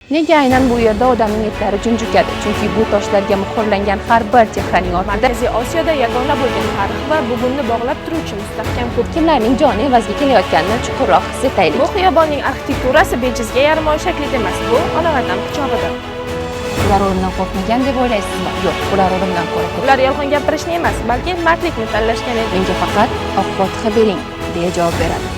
Nega aynan bu yerda odamning etlari junjikadi? Chunki bu toshlarga muhrlangan har bir chehraning ortida Markaziy Osiyoda yagona bo'lgan tarix va bugunni bog'lab turuvchi mustahkam ko'prik. kimlarning joni evaziga kelayotganini chuqurroq his etaylik. Bu xiyobonning arxitekturasi bejizga yarimoy shaklida emas, bu ona vatan quchog'idir. Ular o'limdan qo'rqmagan deb o'ylaysizmi? Yo'q, ular o'limdan qo'rqadi. Ular yolg'on gapirishni emas, balki mardlikni tanlashgan edi. Menga faqat oq fotiha bering, deya javob beradi.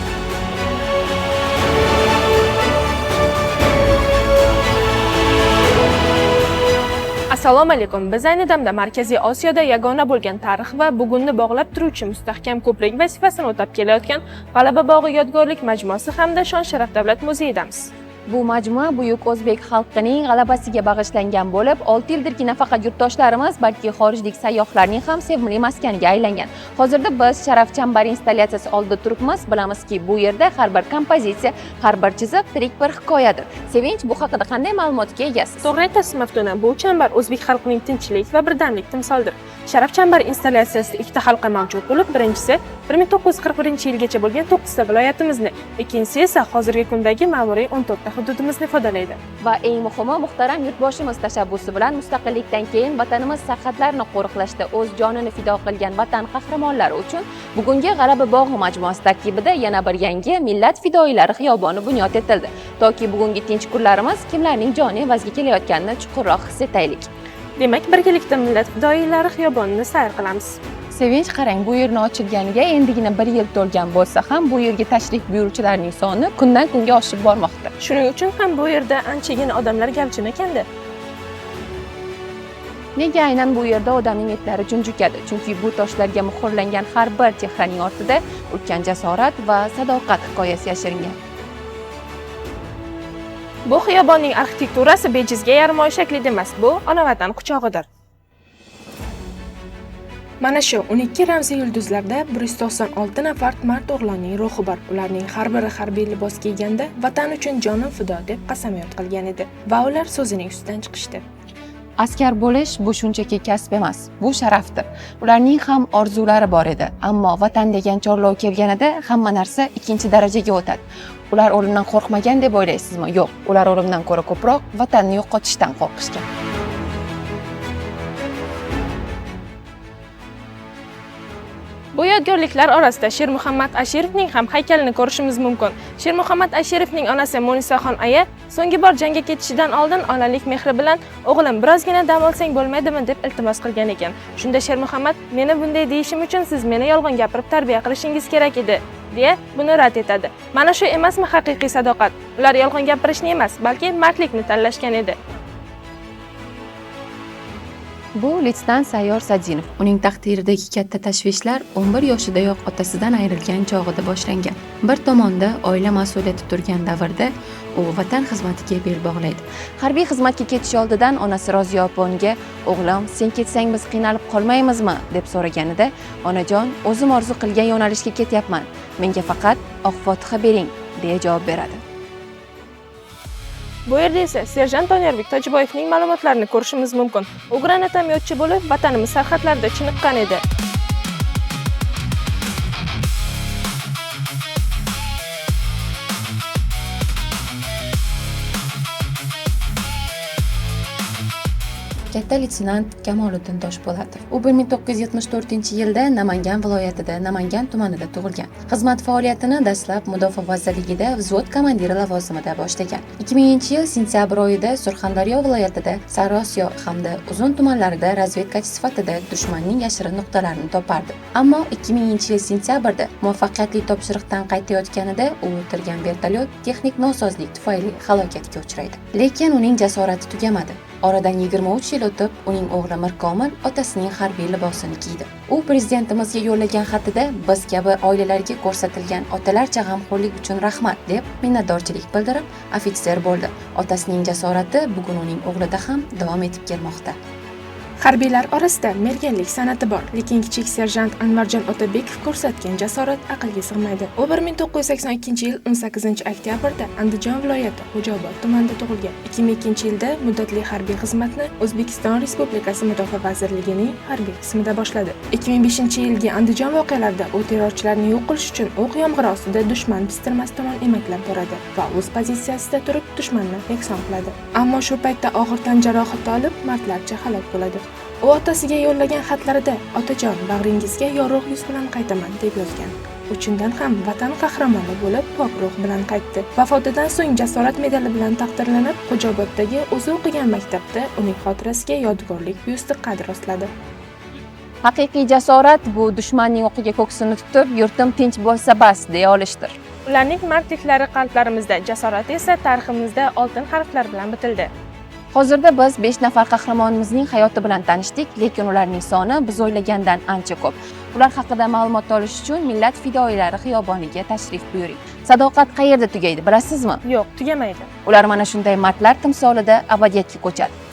Assalomu alaykum. Biz ayni damda Markaziy Osiyoda yagona bo'lgan tarix va bugunni bog'lab turuvchi mustahkam ko'prik vazifasini o'tab kelayotgan G'alaba bog'i yodgorlik majmuasi hamda Shon-sharaf davlat muzeyidamiz. Bu majmua buyuk o'zbek xalqining g'alabasiga bag'ishlangan bo'lib, 6 yildirki nafaqat yurtdoshlarimiz, balki xorijlik sayyohlarning ham sevimli maskaniga aylangan. Hozirda biz Sharaf chambari installyatsiyasi oldida turibmiz. Bilamizki, bu yerda har bir kompozitsiya, har bir chiziq tirik bir hikoyadir. Sevinch, bu haqida qanday ma'lumotga egasiz? To'g'ri aytasiz, Maftuna. Bu chambar o'zbek xalqining tinchlik va birdamlik timsolidir. Sharaf chambari installyatsiyasida ikkita halqa mavjud bo'lib, birinchisi 1941-yilgacha bo'lgan 9 ta viloyatimizni, ikkinchisi esa hozirgi kundagi ma'muriy 14 ta hududimizni ifodalaydi. Va eng muhimi, muhtaram yurtboshimiz tashabbusi bilan mustaqillikdan keyin vatanimiz sarhadlarini qo'riqlashda o'z jonini fido qilgan vatan qahramonlari uchun bugungi G'alaba bog'i majmuasi tarkibida yana bir yangi millat fidoyilari xiyoboni bunyod etildi. Toki bugungi tinch kunlarimiz kimlarning joni evaziga kelayotganini chuqurroq his etaylik. Demak, birgalikda millat fidoyilari xiyobonini sayr qilamiz. Sevinch, qarang, bu yerni ochilganiga endigina 1 yil to'lgan bo'lsa ham, bu yerga tashrif buyuruvchilarning soni kundan kunga oshib bormoqda. Shuning uchun ham bu yerda anchagina odamlar gavjum ekanda. Nega aynan bu yerda odamning etlari junjikadi? Chunki bu toshlarga muhrlangan har bir chehraning ortida ulkan jasorat va sadoqat hikoyasi yashiringan. Bu xiyobonning arxitekturasi bejizga yarimoy shaklida emas, bu ona vatan quchog'idir. Mana shu 12 ramziy yulduzlarda 196 nafar mard o'g'lonning ruhi bor. Ularning har biri harbiy libos kiyganda vatan uchun jonim fido deb qasamyod qilgan edi va ular so'zining ustidan chiqishdi. Askar bo'lish bu shunchaki kasb emas, bu sharafdir. Ularning ham orzulari bor edi, ammo vatan degan chorlov kelganida hamma narsa ikkinchi darajaga o'tadi. Ular o'limdan qo'rqmagan deb o'ylaysizmi? Yo'q, ular o'limdan ko'ra ko'proq vatanni yo'qotishdan qo'rqishgan. Bu yodgorliklar orasida Shermuhammad Ashirovning ham haykalini ko'rishimiz mumkin. Shermuhammad Ashirovning onasi Munisaxon aya so'nggi bor jangga ketishidan oldin onalik mehri bilan "O'g'lim, birozgina dam olsang bo'lmaydimi?" deb iltimos qilgan ekan. Shunda Shermuhammad "Meni bunday deyishim uchun siz meni yolg'on gapirib tarbiya qilishingiz kerak edi", deya buni rad etadi. Mana shu emasmi haqiqiy sadoqat? Ular yolg'on gapirishni emas, balki mardlikni tanlashgan edi. Bu Litsdan Sayyor Sadinov. Uning taqdiridagi katta tashvishlar 11 yoshidayoq otasidan ayrilgan chog'ida boshlangan. Bir tomonda oila mas'uliyati turgan davrda u vatan xizmatiga bel bog'laydi. Harbiy xizmatga ketish oldidan onasi Roziya opa unga "O'g'lim, sen ketsang biz qiynalib qolmaymizmi?" deb so'raganida, "Onajon, o'zim orzu qilgan yo'nalishga ketyapman. Menga faqat oq fotiha bering", deya javob beradi. Bu yerda esa serjant Doniyorbek Tojiboyevning ma'lumotlarini ko'rishimiz mumkin. U granatomyotchi bo'lib, vatanimiz sarhadlarida chiniqqan edi. Katta leytenant Kamoliddin Toshpo'latov. U 1974-yilda Namangan viloyatida, Namangan tumanida tug'ilgan. Xizmat faoliyatini dastlab Mudofaa vazirligida vзвод komandiri lavozimida boshlagan. 2000-yil sentyabr oyida Surxondaryo viloyatida Sariosiyo hamda Uzun tumanlarida razvedkachi sifatida dushmanning yashirin nuqtalarini topardi. Ammo 2000-yil sentyabrda muvaffaqiyatli topshiriqdan qaytayotganida u o'tirgan vertolyot texnik nosozlik tufayli halokatga uchraydi. Lekin uning jasorati tugamadi. Oradan 23 yil o'tib, uning o'g'li Mirkomil otasining harbiy libosini kiydi. U prezidentimizga yo'llagan xatida biz kabi oilalarga ko'rsatilgan otalarcha g'amxo'rlik uchun rahmat deb minnatdorchilik bildirib, ofitser bo'ldi. Otasining jasorati bugun uning o'g'lida ham davom etib kelmoqda. Harbiylar orasida merganlik san'ati bor, lekin kichik serjant Anvarjon Otabekov ko'rsatgan jasorat aqlga sig'maydi. U 1982-yil 18-oktyabrda Andijon viloyati Xo'jaobod tumanida tug'ilgan. 2002-yilda muddatli harbiy xizmatni O'zbekiston Respublikasi Mudofaa vazirligining harbiy qismida boshladi. 2005-yilgi Andijon voqealarida u terrorchilarni yo'q qilish uchun o'q yomg'iri ostida dushman pistirmasi tomon emaklab boradi va o'z pozitsiyasida turib dushmanni yakson qiladi. Ammo shu paytda og'ir tan jarohati olib, martlarcha halok bo'ladi. U otasiga yo'llagan xatlarida "Otajon, bag'ringizga yorug' yuz bilan qaytaman" deb yozgan. Uchundan ham vatan qahramoni bo'lib, pok ruh bilan qaytdi. Vafotidan so'ng jasorat medali bilan taqdirlanib, Xo'jaoboddagi o'zi o'qigan maktabda uning xotirasiga yodgorlik byusti qad rostladi. Haqiqiy jasorat bu dushmanning o'qiga ko'ksini tutib, yurtim tinch bo'lsa bas deya olishdir. Ularning mardliklari qalblarimizda, jasorati esa tariximizda oltin harflar bilan bitildi. Hozirda biz 5 nafar qahramonimizning hayoti bilan tanishdik, lekin ularning soni biz o'ylagandan ancha ko'p. Ular haqida ma'lumot olish uchun Millat fidoyilari xiyoboniga tashrif buyuring. Sadoqat qayerda tugaydi, bilasizmi? Yo'q, tugamaydi. Ular mana shunday mardlar timsolida abadiyatga ko'chadi.